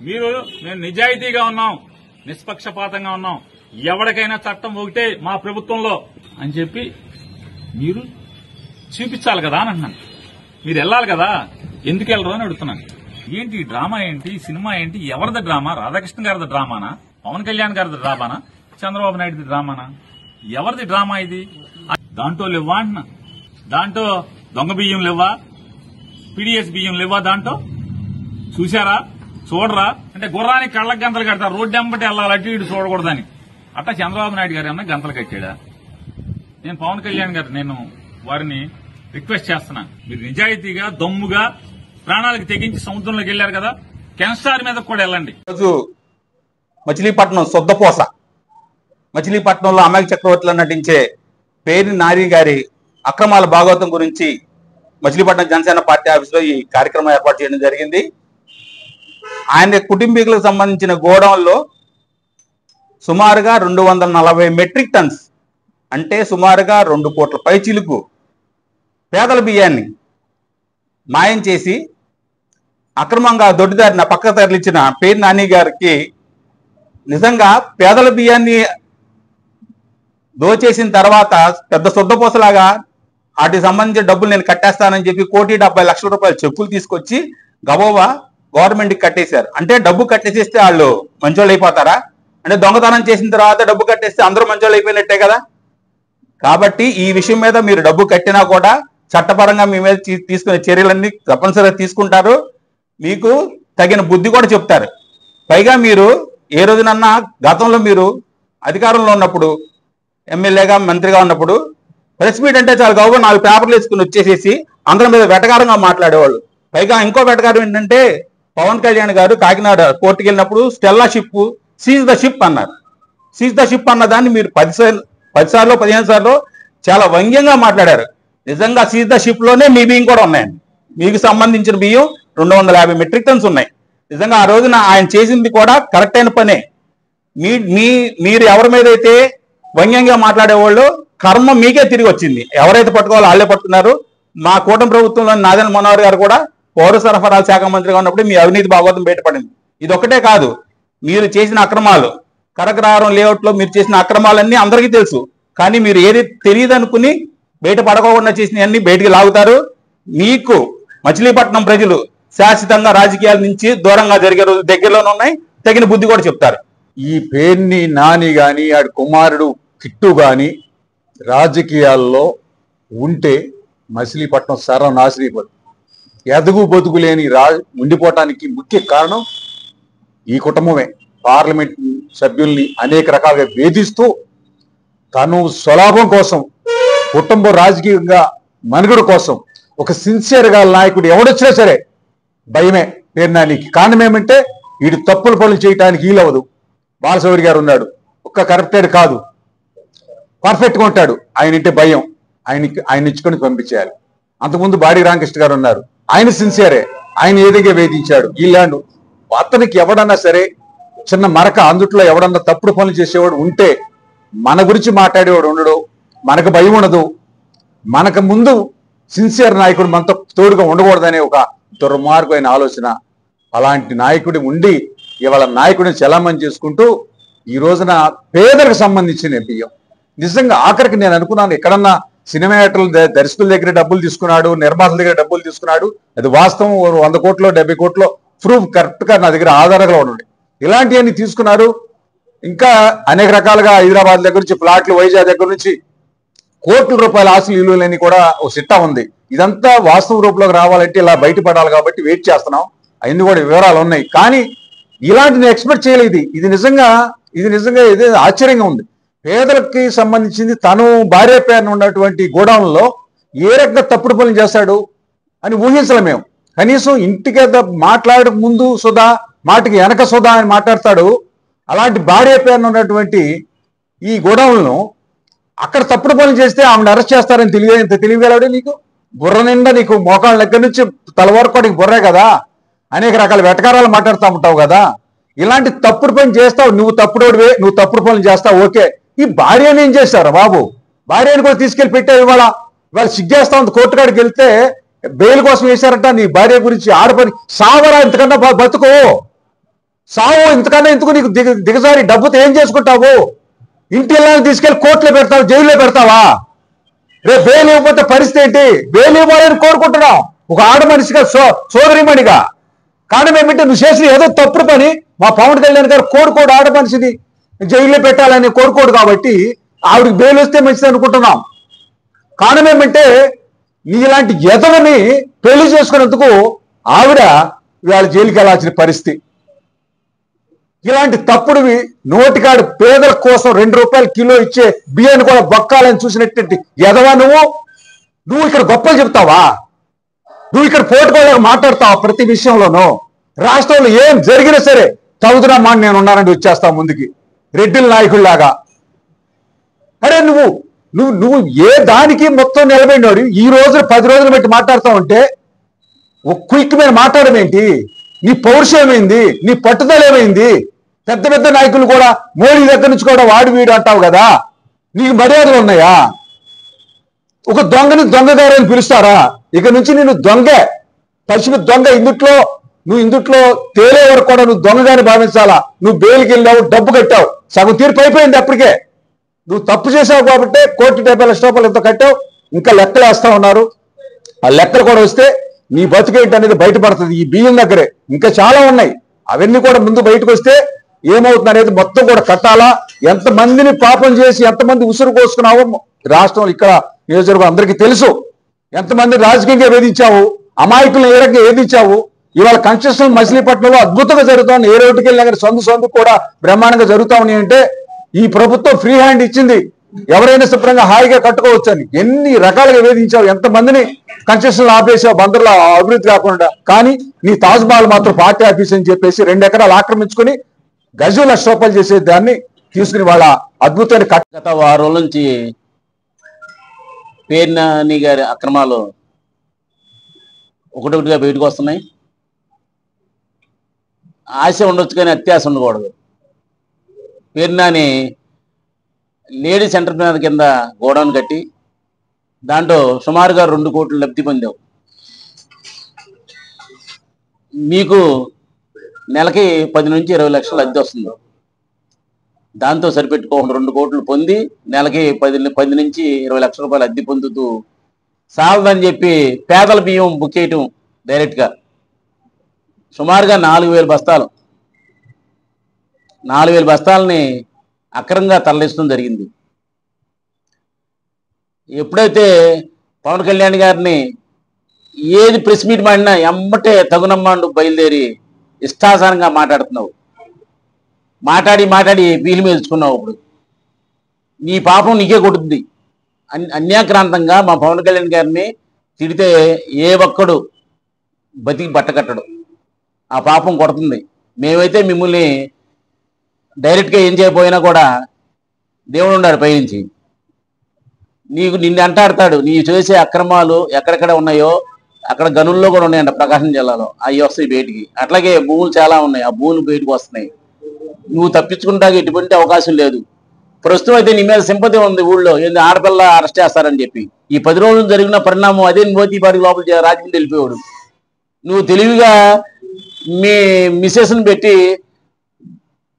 మేము నిజాయితీగా ఉన్నాం, నిష్పక్షపాతంగా ఉన్నాం, ఎవరికైనా చట్టం ఒకటే మా ప్రభుత్వంలో అని చెప్పి మీరు చూపించాలి కదా అని అంటున్నాను. మీరు వెళ్ళాలి కదా, ఎందుకు వెళ్ళరు అని అడుగుతున్నాను. ఏంటి ఈ డ్రామా, ఏంటి ఈ సినిమా, ఏంటి ఎవరిది డ్రామా? రాధాకృష్ణ గారిది డ్రామానా, పవన్ కళ్యాణ్ గారిది డ్రామానా, చంద్రబాబు నాయుడుది డ్రామానా? ఎవరిది డ్రామా ఇది? దాంట్లో లేవా అంటున్నా, దాంట్లో దొంగ బియ్యం లేవా, పీడీఎస్ బియ్యం లేవా దాంట్లో? చూశారా, చూడరా అంటే గుర్రానికి కళ్ళకి గంతలు కడతారు, రోడ్డు ఎంబటి వెళ్ళాలి, అటు ఇటు చూడకూడదని. అట్లా చంద్రబాబు నాయుడు గారు ఏమన్నా గంతలు కట్టాడా? నేను పవన్ కళ్యాణ్ గారు నేను వారిని రిక్వెస్ట్ చేస్తున్నా, మీరు నిజాయితీగా దమ్ముగా ప్రాణాలకు తెగించి సముద్రంలోకి వెళ్లారు కదా, కెన్స్టార్ మీద కూడా వెళ్ళండి. రోజు మచిలీపట్నం సొద్దపోస, మచిలీపట్నంలో అమాయక చక్రవర్తిలో నటించే పేర్ని నాని గారి అక్రమాల భాగవతం గురించి మచిలీపట్నం జనసేన పార్టీ ఆఫీసులో ఈ కార్యక్రమం ఏర్పాటు చేయడం జరిగింది. ఆయన కుటుంబీకులకు సంబంధించిన గోడౌన్లో సుమారుగా 240 మెట్రిక్ టన్స్ అంటే సుమారుగా 2 కోట్ల పైచిలుకు పేదల బియ్యాన్ని మాయం చేసి అక్రమంగా దొడ్డిదారిన పక్క తరలించిన పేరు నాని గారికి నిజంగా పేదల బియ్యాన్ని దోచేసిన తర్వాత పెద్ద శుద్ధపోసలాగా వాటికి సంబంధించిన డబ్బులు నేను కట్టేస్తానని చెప్పి 1,70,00,000 రూపాయల చెక్కులు తీసుకొచ్చి గబోవా గవర్నమెంట్కి కట్టేశారు. అంటే డబ్బు కట్టేసేస్తే వాళ్ళు మంచోళ్ళు అయిపోతారా? అంటే దొంగతనం చేసిన తర్వాత డబ్బు కట్టేస్తే అందరూ మంచోళ్ళు అయిపోయినట్టే కదా. కాబట్టి ఈ విషయం మీద మీరు డబ్బు కట్టినా కూడా చట్టపరంగా మీ మీద తీసుకునే చర్యలన్నీ తప్పనిసరిగా తీసుకుంటారు, మీకు తగిన బుద్ధి కూడా చెప్తారు. పైగా మీరు ఏ రోజునన్నా గతంలో మీరు అధికారంలో ఉన్నప్పుడు ఎమ్మెల్యేగా మంత్రిగా ఉన్నప్పుడు ప్రెస్ మీట్ అంటే చాలా గౌరవం 4 పేపర్లు వేసుకుని వచ్చేసేసి అందరి మీద వెటకారంగా మాట్లాడేవాళ్ళు. పైగా ఇంకో వెటకారం ఏంటంటే పవన్ కళ్యాణ్ గారు కాకినాడ కోర్టుకి వెళ్ళినప్పుడు Stella ship seize the ship అన్నారు. సీజ్ ద షిప్ అన్న దాన్ని మీరు 10 సార్లు 15 సార్లు చాలా వ్యంగ్యంగా మాట్లాడారు. నిజంగా సీజ్ ద షిప్ లోనే మీ బియ్యం కూడా ఉన్నాయండి. మీకు సంబంధించిన బియ్యం 250 మెట్రిక్ టన్స్ ఉన్నాయి. నిజంగా ఆ రోజున ఆయన చేసింది కూడా కరెక్ట్ అయిన పనే. మీరు ఎవరి మీద అయితే వ్యంగ్యంగా మాట్లాడేవాళ్ళు కర్మ మీకే తిరిగి వచ్చింది. ఎవరైతే పట్టుకోవాలో వాళ్ళే పట్టుకున్నారు. మా కూటమి ప్రభుత్వంలో నాదెండ్ల మనోహర్ గారు కూడా పౌర సరఫరాల శాఖ మంత్రిగా ఉన్నప్పుడు మీ అవినీతి భాగవతం బయటపడింది. ఇది ఒకటే కాదు, మీరు చేసిన అక్రమాలు కనకరారం లేఅవుట్ లో మీరు చేసిన అక్రమాలన్నీ అందరికీ తెలుసు. కానీ మీరు ఏది తెలియదు అనుకుని బయట పడకోకుండా చేసినవన్నీ బయటికి లాగుతారు. మీకు మచిలీపట్నం ప్రజలు శాశ్వతంగా రాజకీయాల నుంచి దూరంగా జరిగే రోజు దగ్గరలోనే ఉన్నాయి, తగిన బుద్ధి కూడా చెప్తారు. ఈ పేర్ని నాని గాని ఆడి కుమారుడు కిట్టు గాని రాజకీయాల్లో ఉంటే మచిలీపట్నం సర్వనాశనమైపోతుంది. ఎదుగు బతుకు లేని ఉండిపోవటానికి ముఖ్య కారణం ఈ కుటుంబమే. పార్లమెంట్ సభ్యుల్ని అనేక రకాలుగా వేధిస్తూ తను స్వలాభం కోసం, కుటుంబం రాజకీయంగా మనుగడ కోసం ఒక సిన్సియర్గా నాయకుడు ఎవడొచ్చినా సరే భయమే పేరు నానికి. కారణం ఏమంటే వీడు తప్పుల పనులు చేయడానికి వీలవదు. బాలశౌరి గారు ఉన్నాడు, ఒక్క కరప్టెడ్ కాదు, పర్ఫెక్ట్గా ఉంటాడు. ఆయన ఇంటే భయం, ఆయన ఇచ్చుకొని పంపించేయాలి. అంతకుముందు బాడి రామకృష్ణ గారు ఉన్నారు, ఆయన సిన్సియరే, ఆయన ఏదిగా వేధించాడు. ఇలాంటి అతనికి ఎవడన్నా సరే చిన్న మరక అందుట్లో ఎవడన్నా తప్పుడు పనులు చేసేవాడు ఉంటే మన గురించి మాట్లాడేవాడు ఉండడు, మనకు భయం ఉండదు. మనకు ముందు సిన్సియర్ నాయకుడు మనతో తోడుగా ఉండకూడదనే ఒక దుర్మార్గమైన ఆలోచన. అలాంటి నాయకుడి ఉండి ఇవాళ నాయకుడిని చలామణి చేసుకుంటూ ఈ రోజున పేదలకు సంబంధించిన బియ్యం నిజంగా ఆఖరికి నేను అనుకున్నాను, ఎక్కడన్నా సినిమా దర్శకుల దగ్గర డబ్బులు తీసుకున్నాడు, నిర్మాతల దగ్గర డబ్బులు తీసుకున్నాడు, అది వాస్తవం. 100 కోట్లు 70 కోట్లు ప్రూఫ్ కరెక్ట్ గా నా దగ్గర ఆధారంగా ఉండండి. ఇలాంటివన్నీ తీసుకున్నారు. ఇంకా అనేక రకాలుగా హైదరాబాద్ దగ్గర నుంచి ప్లాట్లు, వైజాగ్ దగ్గర నుంచి కోట్ల రూపాయల ఆస్తులు విలువలని కూడా ఒక సిట్టా ఉంది. ఇదంతా వాస్తవ రూపంలోకి రావాలంటే ఇలా బయటపడాలి కాబట్టి వెయిట్ చేస్తున్నాం. అవన్నీ కూడా వివరాలు ఉన్నాయి. కానీ ఇలాంటిని ఎక్స్పెక్ట్ చేయలేదు. ఇది నిజంగా ఇది ఆశ్చర్యంగా ఉంది. పేదలకి సంబంధించింది తను భార్య పేరున ఉన్నటువంటి గోడౌన్లో ఏ రకంగా తప్పుడు పనులు చేస్తాడు అని ఊహించలేం మేము. కనీసం ఇంటికి మాట్లాడక ముందు సుధా, మాటకి వెనక సుధా అని మాట్లాడతాడు. అలాంటి భార్య పేరున ఉన్నటువంటి ఈ గోడౌన్లను అక్కడ తప్పుడు పనులు చేస్తే ఆమెను అరెస్ట్ చేస్తారని తెలియగలడు. నీకు బుర్ర నిండా, నీకు మోకాళ్ళ దగ్గర నుంచి తల వరకు నీకు బుర్రే కదా, అనేక రకాల వెటకారాలు మాట్లాడుతూ ఉంటావు కదా. ఇలాంటి తప్పుడు పని చేస్తావు, నువ్వు తప్పుడోడివే, నువ్వు తప్పుడు పనులు చేస్తావు, ఓకే. ఈ భార్యను ఏం చేస్తారా బాబు? భార్యను కూడా తీసుకెళ్లి పెట్టావు. ఇవాళ సిగ్గేస్తా ఉంది. కోర్టు కాడికి వెళ్తే బెయిల్ కోసం వేశారంట. నీ భార్య గురించి ఆడపని సావరా, ఇంతకన్నా బతుకో. సావు ఇంతకన్నా ఎందుకు నీకు దిగజారి డబ్బుతో ఏం చేసుకుంటావు? ఇంటి ఇళ్ళని తీసుకెళ్లి కోర్టులో పెడతావు, జైల్లో పెడతావా? రేపు బెయిల్ ఇవ్వకపోతే పరిస్థితి ఏంటి? బెయిల్ ఇవ్వాలని కోరుకుంటున్నాం ఒక ఆడ మనిషిగా, సోదరిమణిగా. కానీ మేమింటే నువ్వు చేసిన ఏదో తప్పుడు పని మా పవన్ కళ్యాణ్ గారు కోరుకోడు, ఆడ మనిషిని జైల్లో పెట్టాలని కోరుకోడు. కాబట్టి ఆవిడకి బెయిల్ వస్తే మంచిది అనుకుంటున్నాం. కారణం ఏమంటే నీలాంటి ఎదవని పెళ్లి చేసుకున్నందుకు ఆవిడ ఇవాళ జైలుకి వెళ్ళాల్సిన పరిస్థితి. ఇలాంటి తప్పుడువి నోటికాడు పేదల కోసం 2 రూపాయలు కిలో ఇచ్చే బియ్యాన్ని కూడా బొక్కాలని చూసినట్టు ఎదవా నువ్వు ఇక్కడ గొప్పలు చెప్తావా? నువ్వు ఇక్కడ పోటుకోలేక మాట్లాడతావా? ప్రతి విషయంలోనూ రాష్ట్రంలో ఏం జరిగినా సరే చదువుతున్నా నేను ఉన్నానండి, వచ్చేస్తావు ముందుకి రెడ్డిల నాయకుల్లాగా. అరే నువ్వు ఏ దానికి మొత్తం నిలబడినాడు ఈ రోజు 10 రోజులు బట్టి మాట్లాడుతూ ఉంటే ఒక క్విక్ మీద మాట్లాడడం ఏంటి? నీ పౌరుషం ఏమైంది? నీ పట్టుదల ఏమైంది? పెద్ద పెద్ద నాయకులు కూడా మోడీ దగ్గర నుంచి కూడా వాడు వీడు అంటావు కదా, నీకు మర్యాదలు ఉన్నాయా? ఒక దొంగని దొంగగారని పిలుస్తారా? ఇక నుంచి నేను దొంగే, పశ్చిమ దొంగ. ఇందుట్లో తేలే వరకు కూడా నువ్వు దొంగగాని భావించాలా. నువ్వు బెయిల్కి వెళ్ళావు, డబ్బు కట్టావు, సగం తీర్పు అయిపోయింది అప్పటికే. నువ్వు తప్పు చేసావు కాబట్టి 1,70,00,000 ఎంతో కట్టావు, ఇంకా లెక్కలు వేస్తా ఉన్నారు. ఆ లెక్కలు కూడా వస్తే నీ బతుకేంటి అనేది బయటపడుతుంది. ఈ బియ్యం దగ్గరే ఇంకా చాలా ఉన్నాయి, అవన్నీ కూడా ముందు బయటకు వస్తే ఏమవుతుంది అనేది మొత్తం కూడా కట్టాలా. ఎంతమందిని పాపం చేసి ఎంతమంది ఉసురు కోసుకున్నావో రాష్ట్రంలో ఇక్కడ నియోజకవర్గం అందరికీ తెలుసు. ఎంతమంది రాజకీయంగా వేధించావు, అమాయకులను ఏ రకంగా వేధించావు. ఇవాళ కన్స్ట్రక్షన్ మచిలీపట్నంలో అద్భుతంగా జరుగుతుంది. ఏ రోడ్డుకి వెళ్ళినా కానీ సందు కూడా బ్రహ్మాండంగా జరుగుతా ఉన్నాయి. అంటే ఈ ప్రభుత్వం ఫ్రీ హ్యాండ్ ఇచ్చింది, ఎవరైనా శుభ్రంగా హాయిగా కట్టుకోవచ్చు అని. ఎన్ని రకాలుగా వేధించావు, ఎంతమందిని కన్స్ట్రక్షన్ ఆపేసావు బందర్లో అభివృద్ధి కాకుండా. కానీ నీ తాజ్ మహల్ మాత్రం పార్టీ ఆఫీస్ అని చెప్పేసి 2 ఎకరాలు ఆక్రమించుకుని గజం ₹1,00,000 చేసే దాన్ని తీసుకుని వాళ్ళ అద్భుతమైన గత 6 రోజుల నుంచి పేర్ని నాని గారి అక్రమాలు ఒకటొకటిగా బయటకు వస్తున్నాయి. ఆశ ఉండొచ్చు కానీ అత్యాశ ఉండకూడదు. పేర్ని నాని లేడీస్ ఎంటర్ప్రినర్ కింద గోడౌన్ కట్టి దాంట్లో సుమారుగా 2 కోట్లు లబ్ధి పొందావు. మీకు నెలకి 10 నుంచి 20 లక్షలు అద్దె వస్తుంది. దాంతో సరిపెట్టుకోకుండా 2 కోట్లు పొంది నెలకి 10 నుంచి 20 లక్షల రూపాయలు అద్దె పొందుతూ సాలదని చెప్పి పేదల బియ్యం బుక్ చేయటం డైరెక్ట్గా సుమారుగా 4,000 బస్తాలు 4,000 బస్తాలని అక్రమంగా తరలించడం జరిగింది. ఎప్పుడైతే పవన్ కళ్యాణ్ గారిని ఏది ప్రెస్ మీట్ మాడినా ఎమ్మటే తగునమ్మాండు బయలుదేరి ఇష్టాసారంగా మాట్లాడుతున్నావు. మాట్లాడి వీలు మేల్చుకున్నావు. ఇప్పుడు నీ పాపం నీకే కొడుతుంది. అన్యాక్రాంతంగా మా పవన్ కళ్యాణ్ గారిని తిడితే ఏ ఒక్కడు బతికి బట్టకట్టడు. ఆ పాపం కొడుతుంది. మేమైతే మిమ్మల్ని డైరెక్ట్గా ఏం చేయకపోయినా కూడా దేవుడు ఉన్నాడు పైనుంచి. నిన్ను అంటాడతాడు. నీ చేసే అక్రమాలు ఎక్కడెక్కడ ఉన్నాయో అక్కడ గనుల్లో కూడా ఉన్నాయంట ప్రకాశం జిల్లాలో, అవి వస్తాయి బయటికి. అట్లాగే భూములు చాలా ఉన్నాయి, ఆ భూములు బయటకు వస్తున్నాయి. నువ్వు తప్పించుకుంటాకి ఎటువంటి అవకాశం లేదు. ప్రస్తుతం అయితే నీ మీద సింపతి ఉంది ఊళ్ళో, ఏంది ఆడపిల్ల అరెస్ట్ చేస్తారని చెప్పి. ఈ 10 రోజులు జరిగిన పరిణామం అదే. మోతీపాటి లోపల రాజమండ్రి వెళ్ళిపోయాడు. నువ్వు తెలివిగా మీ మిస్సెస్ని పెట్టి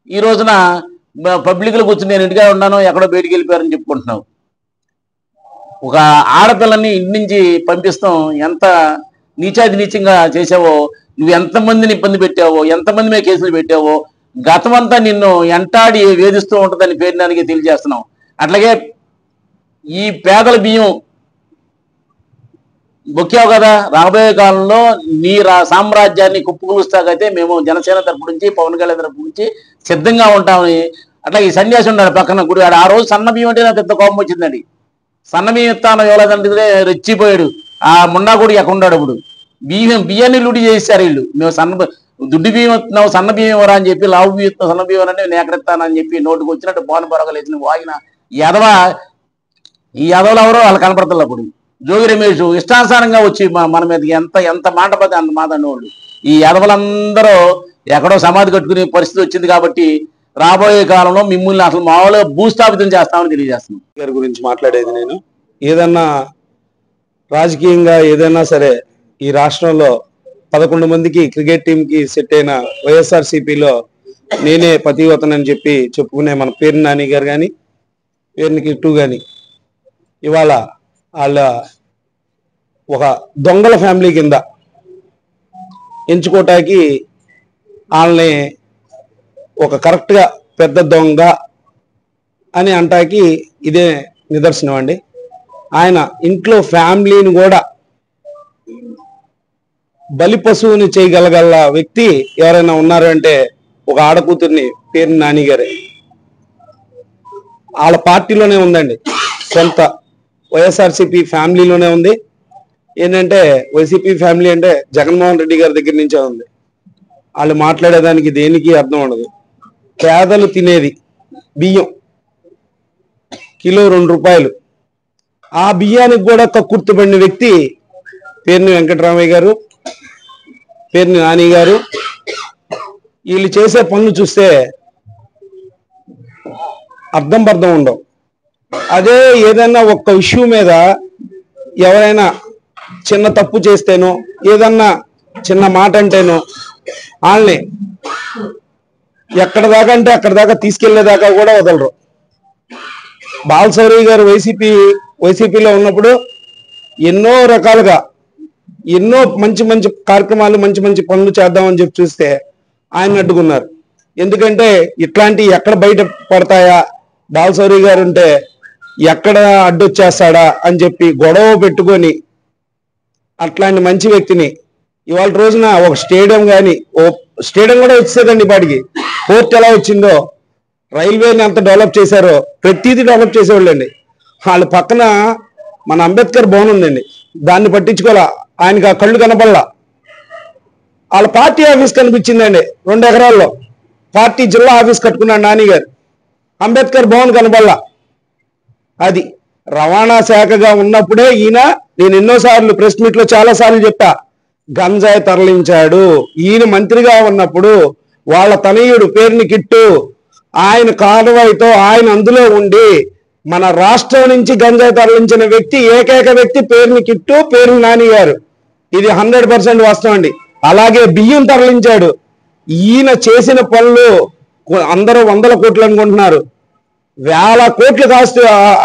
ఈ రోజున పబ్లిక్లో కూర్చుని నేను ఇంటిగా ఉన్నాను, ఎక్కడో బయటికి వెళ్ళిపోయారని చెప్పుకుంటున్నావు. ఒక ఆడపిల్లని ఇంటి నుంచి పంపిస్తాం ఎంత నీచాది నీచంగా చేసావో, నువ్వు ఎంతమందిని ఇబ్బంది పెట్టావో, ఎంతమంది మీద కేసులు పెట్టావో, గతమంతా నిన్ను ఎంటాడి వేధిస్తూ ఉంటుందని పేరునానికి తెలియజేస్తున్నాం. అట్లాగే ఈ పేదల బియ్యం బొక్కావు కదా, రాబోయే కాలంలో నీ సామ్రాజ్యాన్ని కుప్పకూలుస్తాకైతే మేము జనసేన తరపు నుంచి పవన్ కళ్యాణ్ తరపు నుంచి సిద్ధంగా ఉంటామని. అట్లా ఈ సన్యాసి ఉన్నాడు పక్కన గుడి. ఆ రోజు సన్న బియ్యం అంటే నాకు పెద్ద కోపం వచ్చిందండి. సన్న బియ్యం ఇస్తాను ఎవలేదంటే రెచ్చిపోయాడు. ఆ మున్నా కూడా ఎక్కడ ఉన్నాడు. ఇప్పుడు బియ్యాన్ని లూటి చేశారు వీళ్ళు. మేము దుడ్డు బియ్యం ఇస్తున్నావు, సన్న బియ్యం ఇవ్వరా అని చెప్పి, లావు బియ్యం ఇస్తున్నావు, సన్న బియ్యం అంటే నేను ఎక్కడిస్తానని చెప్పి నోటుకు వచ్చినట్టు బాను బొరగలేసిన వాగిన ఈ యాదవలు ఎవరో వాళ్ళు కనపడతారు. అప్పుడు జోగి రమేష్ ఇష్టానుసారంగా వచ్చి మన మీదకి ఎంత మాట పడితే అంత మాట అన్నవాళ్ళు. ఈ యాదవులందరూ ఎక్కడో సమాధి కట్టుకునే పరిస్థితి వచ్చింది. కాబట్టి రాబోయే కాలంలో మిమ్మల్ని అసలు మామూలుగా భూస్థాపితం చేస్తామని తెలియజేస్తున్నాం. గారి గురించి మాట్లాడేది నేను ఏదన్నా రాజకీయంగా ఏదైనా సరే ఈ రాష్ట్రంలో 11 మందికి క్రికెట్ టీంకి సెట్ అయిన వైఎస్ఆర్సీపీలో నేనే పతివ్రతనని చెప్పి చెప్పుకునే మన పేరు నాని గారు కానీ పేరుని కిట్టు కానీ ఇవాళ వాళ్ళ ఒక దొంగల ఫ్యామిలీ కింద ఎంచుకోవటానికి వాళ్ళని ఒక కరెక్ట్గా పెద్ద దొంగ అని అంటాకి ఇదే నిదర్శనం అండి. ఆయన ఇంట్లో ఫ్యామిలీని కూడా బలి పశువుని చేయగలగల వ్యక్తి ఎవరైనా ఉన్నారు అంటే ఒక ఆడకూతుర్ని పేరు నాని గారే. వాళ్ళ పార్టీలోనే ఉందండి, సొంత వైఎస్ఆర్సీపీ ఫ్యామిలీలోనే ఉంది. ఏంటంటే వైసీపీ ఫ్యామిలీ అంటే జగన్మోహన్ రెడ్డి గారి దగ్గర నుంచే ఉంది. వాళ్ళు మాట్లాడేదానికి దేనికి అర్థం ఉండదు. పేదలు తినేది బియ్యం కిలో 2 రూపాయలు, ఆ బియ్యానికి కూడా కక్కుర్తిపడిన వ్యక్తి పేర్ని వెంకటరామయ్య గారు, పేర్ని నాని గారు. వీళ్ళు చేసే పనులు చూస్తే అర్థం పర్థం ఉండవు. అదే ఏదైనా ఒక్క ఇష్యూ మీద ఎవరైనా చిన్న తప్పు చేస్తేనో ఏదన్నా చిన్న మాట అంటేనో వాళ్ళని ఎక్కడ దాకా అంటే అక్కడ దాకా తీసుకెళ్లేదాకా కూడా వదలరు. బాలశౌరి గారు వైసీపీలో ఉన్నప్పుడు ఎన్నో రకాలుగా ఎన్నో మంచి మంచి కార్యక్రమాలు మంచి మంచి పనులు చేద్దామని చెప్పి చూస్తే ఆయన అడ్డుకున్నారు. ఎందుకంటే ఇట్లాంటి ఎక్కడ బయట పడతాయా, బాలశౌరి గారు ఉంటే ఎక్కడ అడ్డొచ్చేస్తాడా అని చెప్పి గొడవ పెట్టుకొని అట్లాంటి మంచి వ్యక్తిని ఇవాళ రోజున ఒక స్టేడియం కానీ, ఓ స్టేడియం కూడా వచ్చేదండి. వాటికి పోర్ట్ ఎలా వచ్చిందో, రైల్వేని ఎంత డెవలప్ చేశారో ప్రతిదీ డెవలప్ చేసేవాళ్ళండి. వాళ్ళ పక్కన మన అంబేద్కర్ భవన్ ఉందండి, దాన్ని పట్టించుకోవాలా, ఆయనకి ఆ కళ్ళు కనపడలా. వాళ్ళ పార్టీ ఆఫీస్ కనిపించిందండి 2 ఎకరాల్లో, పార్టీ జిల్లా ఆఫీస్ కట్టుకున్నాడు నాని గారు. అంబేద్కర్ భవన్ కనపడలా. అది రవాణా శాఖగా ఉన్నప్పుడే ఈయన, నేను ఎన్నోసార్లు ప్రెస్ మీట్ లో చాలా సార్లు చెప్పా, గంజాయి తరలించాడు. ఈయన మంత్రిగా ఉన్నప్పుడు వాళ్ళ తనయుడు పేరుని కిట్టు, ఆయన కాలువైతో ఆయన అందులో ఉండి మన రాష్ట్రం నుంచి గంజాయి తరలించిన వ్యక్తి ఏకైక వ్యక్తి పేరుని కిట్టు, పేరుని నాని గారు. ఇది 100% వాస్తవం అండి. అలాగే బియ్యం తరలించాడు. ఈయన చేసిన పనులు అందరూ 100 కోట్లు అనుకుంటున్నారు, 1000 కోట్లు కాస్తూ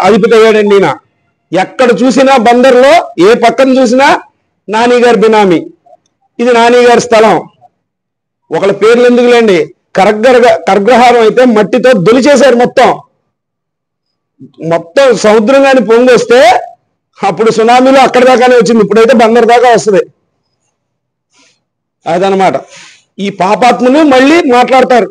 అధిపతి అయ్యాడండి ఈయన. ఎక్కడ చూసినా బందర్లో ఏ పక్కన చూసినా నాని గారి బినామీ, ఇది నాని గారి స్థలం. ఒకళ్ళ పేర్లు ఎందుకులేండి, కర్గ్రహారం అయితే మట్టితో దొలిచేశారు. మొత్తం సముద్రం కానీ పొంగి వస్తే అప్పుడు సునామీలో అక్కడ దాకానే వచ్చింది, ఇప్పుడైతే బందర్ దాకా వస్తుంది. అదనమాట. ఈ పాపాత్ములు మళ్ళీ మాట్లాడతారు.